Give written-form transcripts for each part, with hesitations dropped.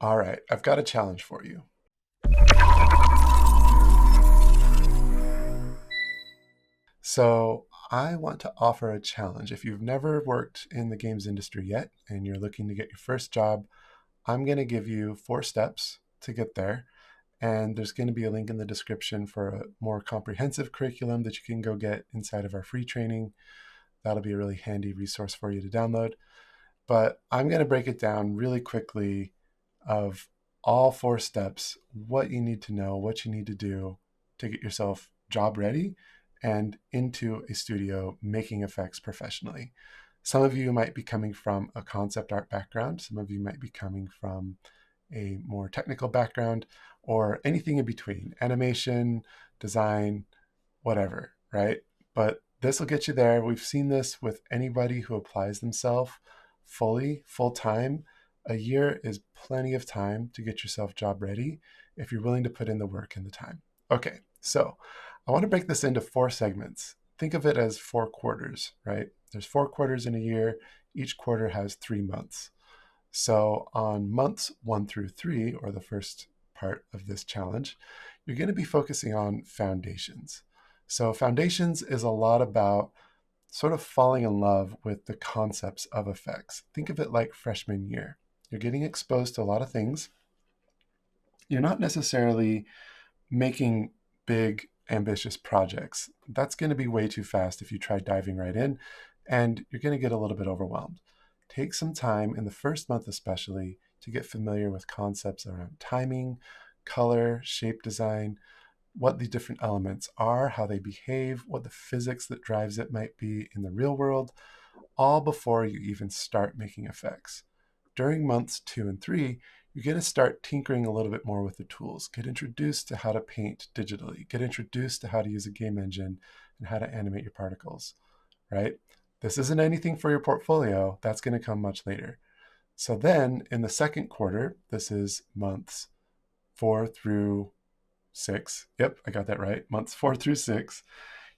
All right, I've got a challenge for you. So I want to offer a challenge. If you've never worked in the games industry yet and you're looking to get your first job, I'm going to give you 4 steps to get there. And there's going to be a link in the description for a more comprehensive curriculum that you can go get inside of our free training. That'll be a really handy resource for you to download. But I'm going to break it down really quickly of all 4 steps, what you need to know, what you need to do to get yourself job ready and into a studio making effects professionally. Some of you might be coming from a concept art background. Some of you might be coming from a more technical background or anything in between, animation, design, whatever, right? But this will get you there. We've seen this with anybody who applies themselves fully, full time. A year is plenty of time to get yourself job ready if you're willing to put in the work and the time. Okay, so I want to break this into 4 segments. Think of it as 4 quarters, right? There's 4 quarters in a year. Each quarter has 3 months. So on months 1 through 3, or the first part of this challenge, you're going to be focusing on foundations. So foundations is a lot about sort of falling in love with the concepts of effects. Think of it like freshman year. You're getting exposed to a lot of things. You're not necessarily making big, ambitious projects. That's going to be way too fast if you try diving right in, and you're going to get a little bit overwhelmed. Take some time in the first month, especially, to get familiar with concepts around timing, color, shape design, what the different elements are, how they behave, what the physics that drives it might be in the real world, all before you even start making effects. During months 2 and 3, you're going to start tinkering a little bit more with the tools, get introduced to how to paint digitally, get introduced to how to use a game engine and how to animate your particles, right? This isn't anything for your portfolio. That's going to come much later. So then in the second quarter, this is months 4 through 6. Yep, I got that right. Months 4 through 6.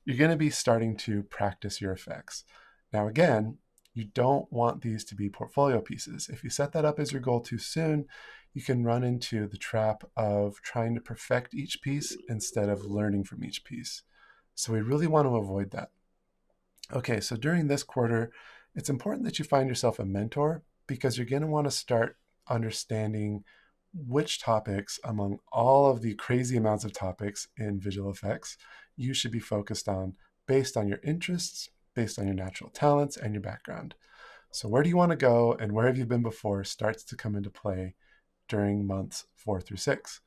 You're going to be starting to practice your effects. Now, again, you don't want these to be portfolio pieces. If you set that up as your goal too soon, you can run into the trap of trying to perfect each piece instead of learning from each piece. So we really want to avoid that. Okay, so during this quarter, it's important that you find yourself a mentor because you're going to want to start understanding which topics among all of the crazy amounts of topics in visual effects you should be focused on based on your interests, based on your natural talents and your background. So where do you want to go and where have you been before starts to come into play during months 4 through 6.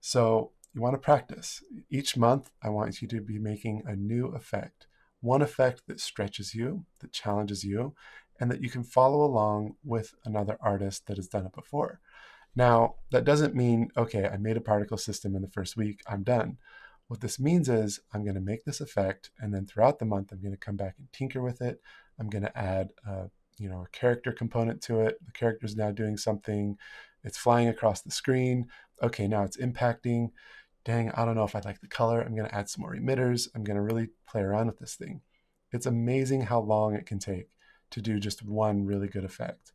So you want to practice. Each month, I want you to be making a new effect, one effect that stretches you, that challenges you, and that you can follow along with another artist that has done it before. Now, that doesn't mean, okay, I made a particle system in the first week, I'm done. What this means is I'm going to make this effect, and then throughout the month, I'm going to come back and tinker with it. I'm going to add a character component to it. The character is now doing something. It's flying across the screen. Okay, now it's impacting. Dang, I don't know if I like the color. I'm going to add some more emitters. I'm going to really play around with this thing. It's amazing how long it can take to do just one really good effect.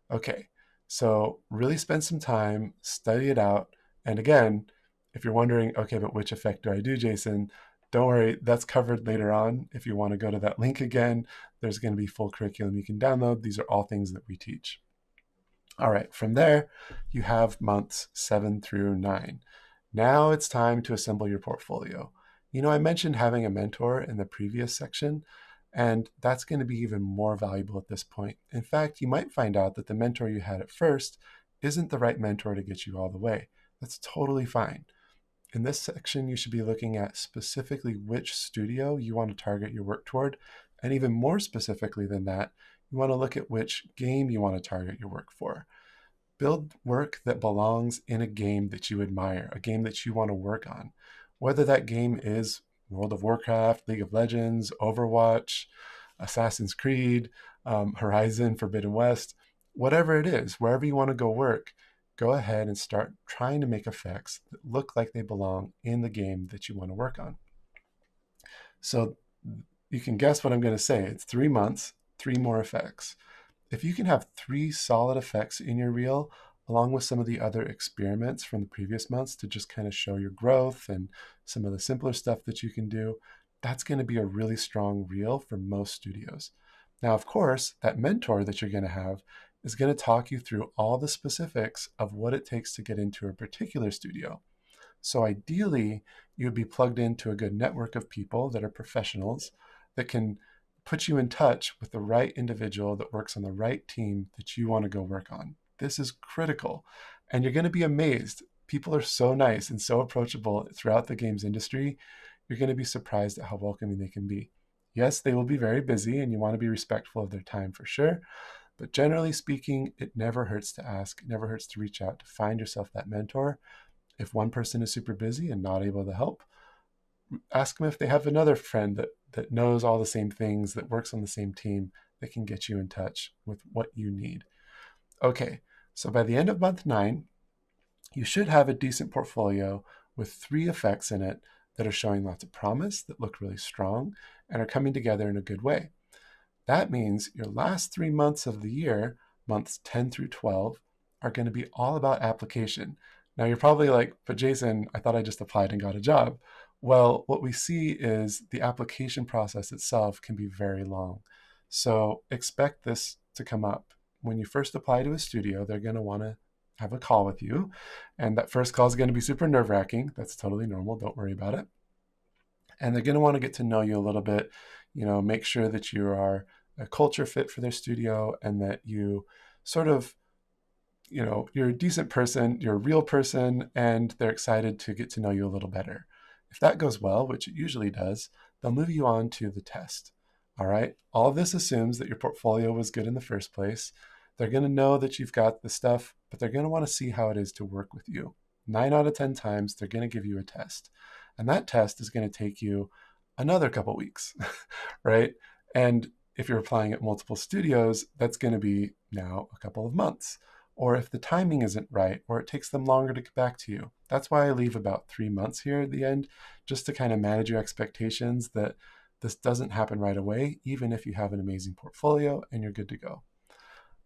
Okay, so really spend some time, study it out. And again, if you're wondering, okay, but which effect do I do, Jason? Don't worry, that's covered later on. If you want to go to that link again, there's going to be full curriculum you can download. These are all things that we teach. All right, from there, you have months 7 through 9. Now it's time to assemble your portfolio. I mentioned having a mentor in the previous section, and that's going to be even more valuable at this point. In fact, you might find out that the mentor you had at first isn't the right mentor to get you all the way. That's totally fine. In this section, you should be looking at specifically which studio you want to target your work toward, and even more specifically than that, you want to look at which game you want to target your work for. Build work that belongs in a game that you admire, a game that you want to work on. Whether that game is World of Warcraft, League of Legends, Overwatch, Assassin's Creed, Horizon, Forbidden West, whatever it is, wherever you want to go work, go ahead and start trying to make effects that look like they belong in the game that you want to work on. So you can guess what I'm going to say. It's 3 months, 3 more effects. If you can have 3 solid effects in your reel, along with some of the other experiments from the previous months to just kind of show your growth and some of the simpler stuff that you can do, that's going to be a really strong reel for most studios. Now, of course, that mentor that you're going to have is going to talk you through all the specifics of what it takes to get into a particular studio. So ideally, you'd be plugged into a good network of people that are professionals that can put you in touch with the right individual that works on the right team that you want to go work on. This is critical. And you're going to be amazed. People are so nice and so approachable throughout the games industry. You're going to be surprised at how welcoming they can be. Yes, they will be very busy and you want to be respectful of their time for sure. But generally speaking, it never hurts to ask, it never hurts to reach out to find yourself that mentor. If one person is super busy and not able to help, ask them if they have another friend that knows all the same things, that works on the same team, that can get you in touch with what you need. Okay, so by the end of month 9, you should have a decent portfolio with 3 effects in it that are showing lots of promise, that look really strong, and are coming together in a good way. That means your last 3 months of the year, months 10 through 12, are going to be all about application. Now you're probably like, but Jason, I thought I just applied and got a job. Well, what we see is the application process itself can be very long. So expect this to come up. When you first apply to a studio, they're going to want to have a call with you. And that first call is going to be super nerve-wracking. That's totally normal. Don't worry about it. And they're going to want to get to know you a little bit, make sure that you are a culture fit for their studio and that you sort of, you're a decent person, you're a real person, and they're excited to get to know you a little better. If that goes well, which it usually does, they'll move you on to the test. All right. All of this assumes that your portfolio was good in the first place. They're going to know that you've got the stuff, but they're going to want to see how it is to work with you. 9 out of 10 times, they're going to give you a test. And that test is going to take you another couple weeks, right? And if you're applying at multiple studios, that's going to be now a couple of months. Or if the timing isn't right, or it takes them longer to get back to you. That's why I leave about 3 months here at the end, just to kind of manage your expectations that this doesn't happen right away, even if you have an amazing portfolio and you're good to go.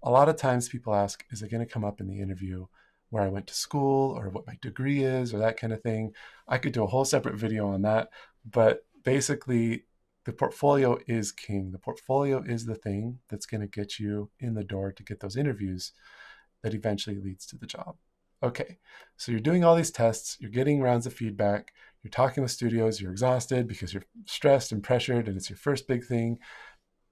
A lot of times people ask, is it going to come up in the interview where I went to school or what my degree is or that kind of thing? I could do a whole separate video on that, but basically the portfolio is king. The portfolio is the thing that's going to get you in the door to get those interviews that eventually leads to the job. Okay, so you're doing all these tests, you're getting rounds of feedback, you're talking with studios, you're exhausted because you're stressed and pressured and it's your first big thing.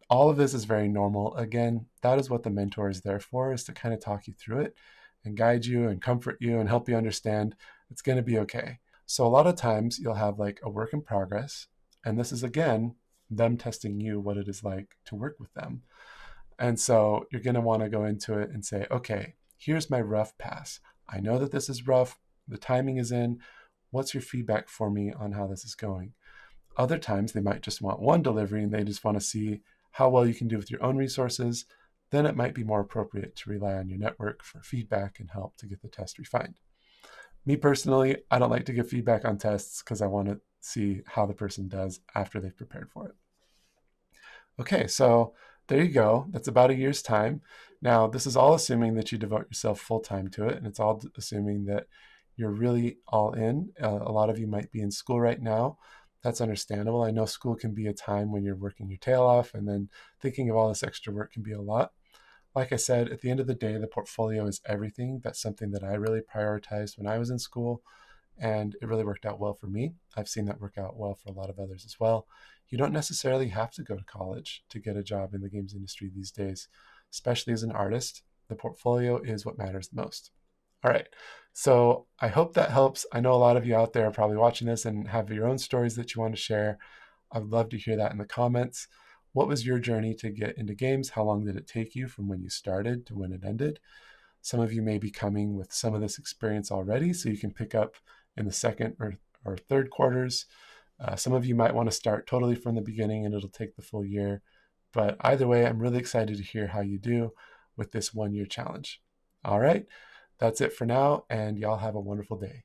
All of this is very normal. Again, that is what the mentor is there for, is to kind of talk you through it and guide you and comfort you and help you understand it's going to be okay. So a lot of times you'll have like a work in progress, and this is again them testing you what it is like to work with them. And so you're going to want to go into it and say, okay, here's my rough pass. I know that this is rough. The timing is in. What's your feedback for me on how this is going? Other times they might just want one delivery and they just want to see how well you can do with your own resources. Then it might be more appropriate to rely on your network for feedback and help to get the test refined. Me personally, I don't like to give feedback on tests because I want to see how the person does after they've prepared for it. Okay, so there you go. That's about a year's time. Now, this is all assuming that you devote yourself full time to it, and it's all assuming that you're really all in. A lot of you might be in school right now. That's understandable. I know school can be a time when you're working your tail off, and then thinking of all this extra work can be a lot. Like I said, at the end of the day, the portfolio is everything. That's something that I really prioritized when I was in school, and it really worked out well for me. I've seen that work out well for a lot of others as well. You don't necessarily have to go to college to get a job in the games industry these days, especially as an artist. The portfolio is what matters the most. All right, so I hope that helps. I know a lot of you out there are probably watching this and have your own stories that you want to share. I'd love to hear that in the comments. What was your journey to get into games? How long did it take you from when you started to when it ended? Some of you may be coming with some of this experience already, so you can pick up in the second or third quarters. Some of you might want to start totally from the beginning and it'll take the full year. But either way, I'm really excited to hear how you do with this 1-year challenge. All right, that's it for now, and y'all have a wonderful day.